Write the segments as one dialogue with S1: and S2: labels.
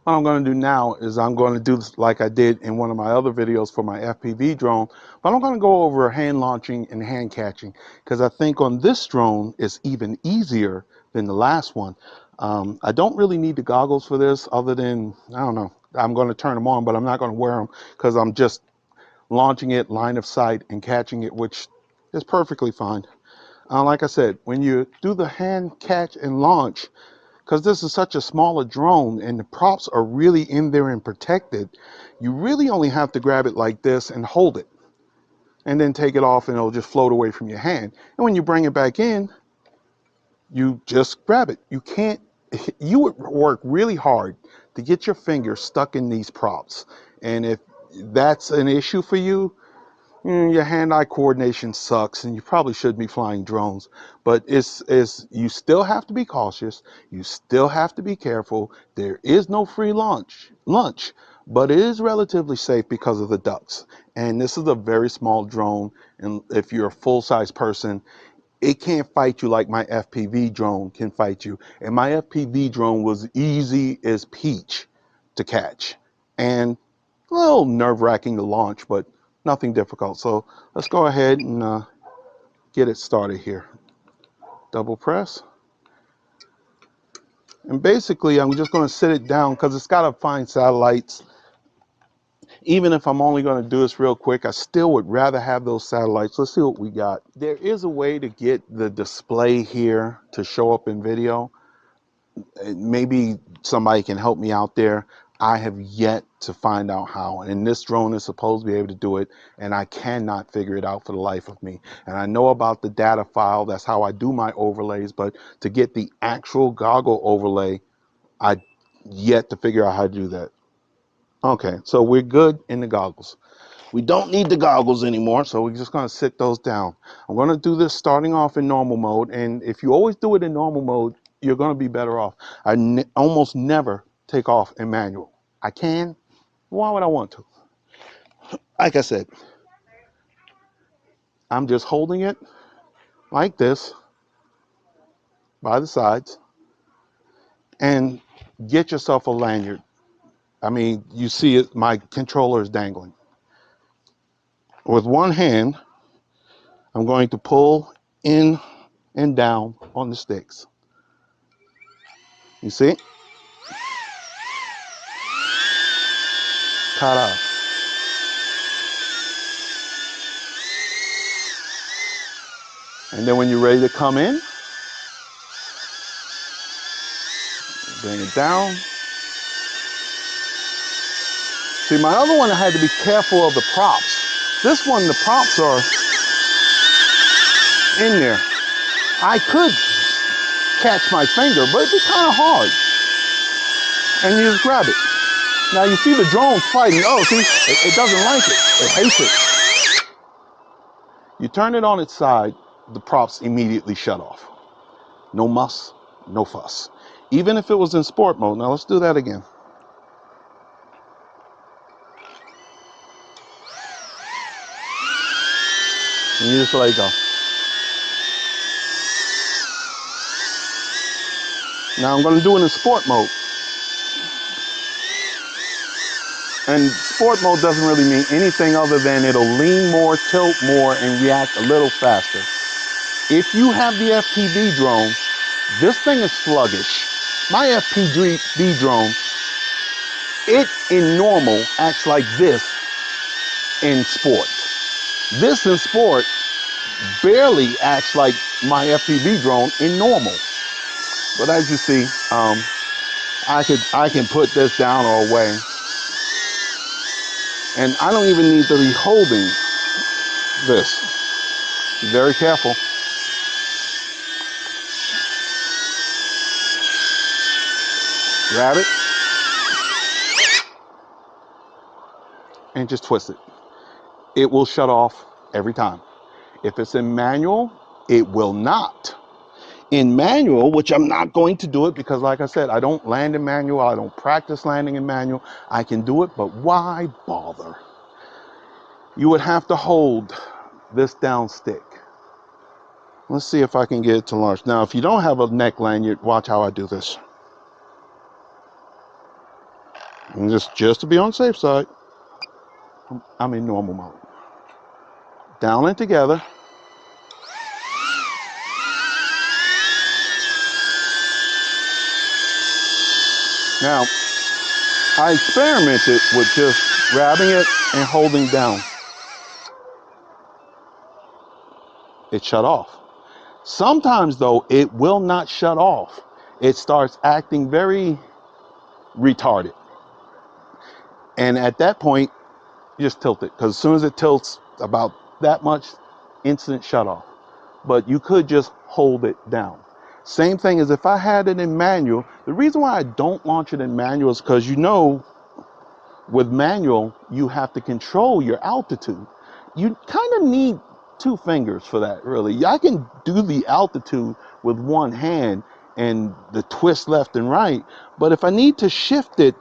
S1: What I'm going to do now is I'm going to do this like I did in one of my other videos for my FPV drone, but I'm going to go over hand launching and hand catching because I think on this drone it's even easier than the last one. I don't really need the goggles for this other than, I don't know, I'm going to turn them on, but I'm not going to wear them because I'm just launching it line of sight and catching it, which is perfectly fine. Like I said, when you do the hand catch and launch, because this is such a smaller drone and the props are really in there and protected, you really only have to grab it like this and hold it and then take it off and it'll just float away from your hand. And when you bring it back in, you just grab it. You can't, you would work really hard to get your finger stuck in these props. And if that's an issue for you, your hand-eye coordination sucks and you probably shouldn't be flying drones. But it's you still have to be cautious, you still have to be careful. There is no free lunch, but it is relatively safe because of the ducks. And this is a very small drone, and if you're a full-size person, it can't fight you like my FPV drone can fight you. And my FPV drone was easy as peach to catch and a little nerve-wracking to launch, but nothing difficult. So let's go ahead and get it started here. Double press. And basically, I'm just going to sit it down because it's got to find satellites. Even if I'm only going to do this real quick, I still would rather have those satellites. Let's see what we got. There is a way to get the display here to show up in video. Maybe somebody can help me out there. I have yet to find out how, and this drone is supposed to be able to do it, and I cannot figure it out for the life of me. And I know about the data file, that's how I do my overlays, but to get the actual goggle overlay, I yet to figure out how to do that. Okay, so we're good in the goggles. We don't need the goggles anymore, so we're just going to sit those down. I'm going to do this starting off in normal mode, and if you always do it in normal mode, you're going to be better off. I almost never take off in manual. I can. Why would I want to? Like I said, I'm just holding it like this by the sides, and get yourself a lanyard. I mean, you see it, my controller is dangling. With one hand, I'm going to pull in and down on the sticks. You see? Ta-da. And then when you're ready to come in, bring it down. See, my other one, I had to be careful of the props. This one, the props are in there. I could catch my finger, but it'd be kind of hard. And you just grab it. Now you see the drone fighting. Oh, see, it doesn't like it. It hates it. You turn it on its side, the props immediately shut off. No muss, no fuss. Even if it was in sport mode. Now let's do that again. And you just let it go. Now I'm going to do it in sport mode. And sport mode doesn't really mean anything other than it'll lean more, tilt more, and react a little faster. If you have the FPV drone, this thing is sluggish. My FPV drone, it in normal acts like this in sport. This in sport barely acts like my FPV drone in normal. But as you see, I can put this down or away. And I don't even need to be holding this. Be very careful. Grab it and just twist it. It will shut off every time. If it's in manual, it will not. In manual, which I'm not going to do it because like I said, I don't land in manual. I don't practice landing in manual. I can do it, but why bother? You would have to hold this down stick. Let's see if I can get it to launch. Now, if you don't have a neck lanyard, watch how I do this. And just to be on the safe side, I'm in normal mode. Down and together. Now, I experimented with just grabbing it and holding down. It shut off. Sometimes though, it will not shut off. It starts acting very retarded. And at that point, you just tilt it, because as soon as it tilts about that much, instant shut off. But you could just hold it down. Same thing as if I had it in manual. The reason why I don't launch it in manual is because, you know, with manual, you have to control your altitude. You kind of need two fingers for that, really. I can do the altitude with one hand and the twist left and right, but if I need to shift it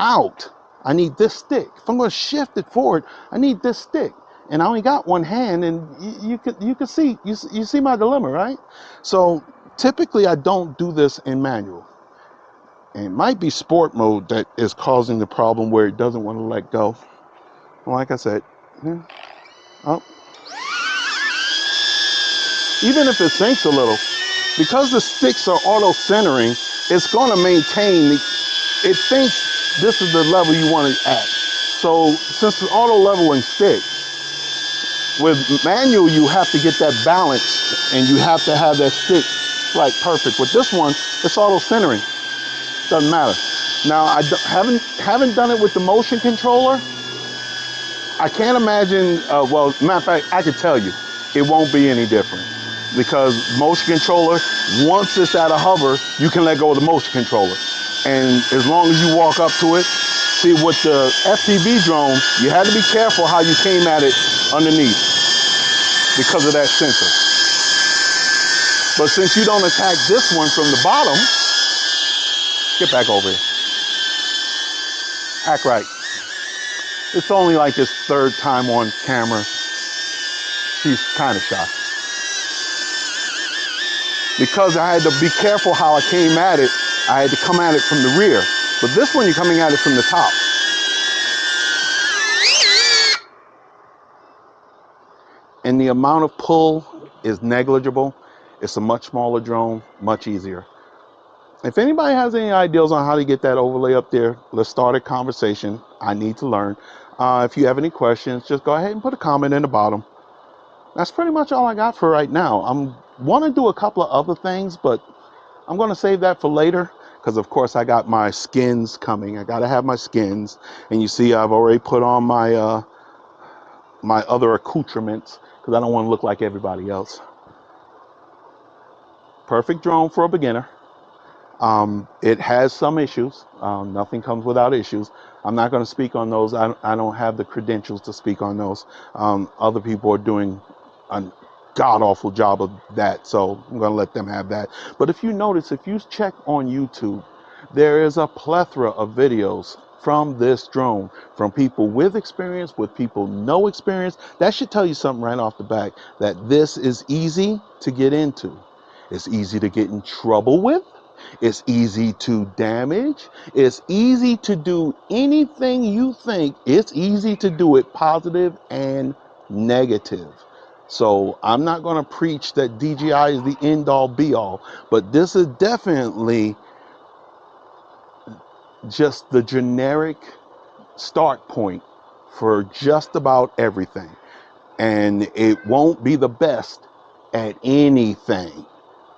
S1: out, I need this stick. If I'm going to shift it forward, I need this stick. And I only got one hand, and you could see, you see my dilemma, right? So typically I don't do this in manual. And it might be sport mode that is causing the problem where it doesn't want to let go. Like I said, oh, even if it sinks a little, because the sticks are auto centering, it's going to maintain it thinks this is the level you want it at. So since it's auto leveling stick, with manual you have to get that balance and you have to have that stick like perfect. With this one, it's auto centering. Doesn't matter. Now I haven't done it with the motion controller. I can't imagine, well, matter of fact, I could tell you, it won't be any different. Because motion controller, once it's at a hover, you can let go of the motion controller. And as long as you walk up to it, see with the FPV drone, you had to be careful how you came at it underneath because of that sensor. But since you don't attack this one from the bottom, get back over here. Act right. It's only like his third time on camera. She's kind of shy. Because I had to be careful how I came at it, I had to come at it from the rear. But this one, you're coming at it from the top. And the amount of pull is negligible. It's a much smaller drone, much easier. If anybody has any ideas on how to get that overlay up there, let's start a conversation. I need to learn. If you have any questions, just go ahead and put a comment in the bottom. That's pretty much all I got for right now. I want to do a couple of other things, but I'm going to save that for later because, of course, I got my skins coming. I got to have my skins. And you see, I've already put on my my other accoutrements because I don't want to look like everybody else. Perfect drone for a beginner. It has some issues. Nothing comes without issues. I'm not going to speak on those. I don't have the credentials to speak on those. Other people are doing a god-awful job of that, so I'm going to let them have that. But if you notice, if you check on YouTube, there is a plethora of videos from this drone, from people with experience, with people no experience. That should tell you something right off the bat, that this is easy to get into. It's easy to get in trouble with. It's easy to damage. It's easy to do anything you think. It's easy to do it, positive and negative. So I'm not going to preach that DJI is the end all be all, but this is definitely just the generic start point for just about everything. And it won't be the best at anything.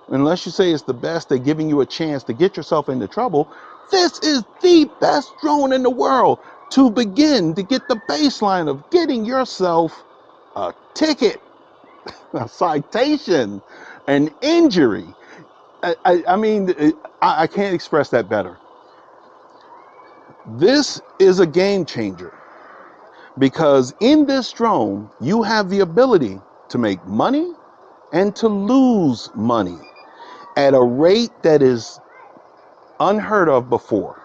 S1: Unless you say it's the best at giving you a chance to get yourself into trouble, this is the best drone in the world to begin to get the baseline of getting yourself a ticket, a citation, an injury. I mean, I can't express that better. This is a game changer because in this drone, you have the ability to make money and to lose money at a rate that is unheard of before,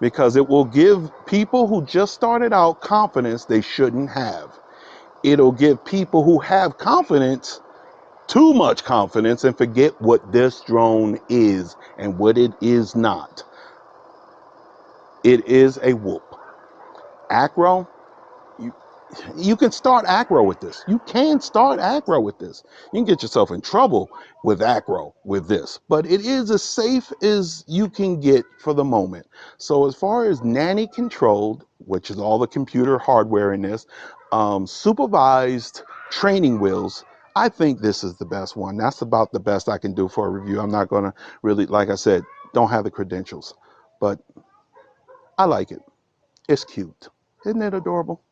S1: because it will give people who just started out confidence they shouldn't have. It'll give people who have confidence too much confidence and forget what this drone is and what it is not. It is a whoop. Acro, you, you can start acro with this. You can start acro with this. You can get yourself in trouble with acro with this, but it is as safe as you can get for the moment. So as far as nanny controlled, which is all the computer hardware in this, supervised training wheels, I think this is the best one. That's about the best I can do for a review. I'm not going to really, like I said, don't have the credentials, but I like it. It's cute. Isn't it adorable?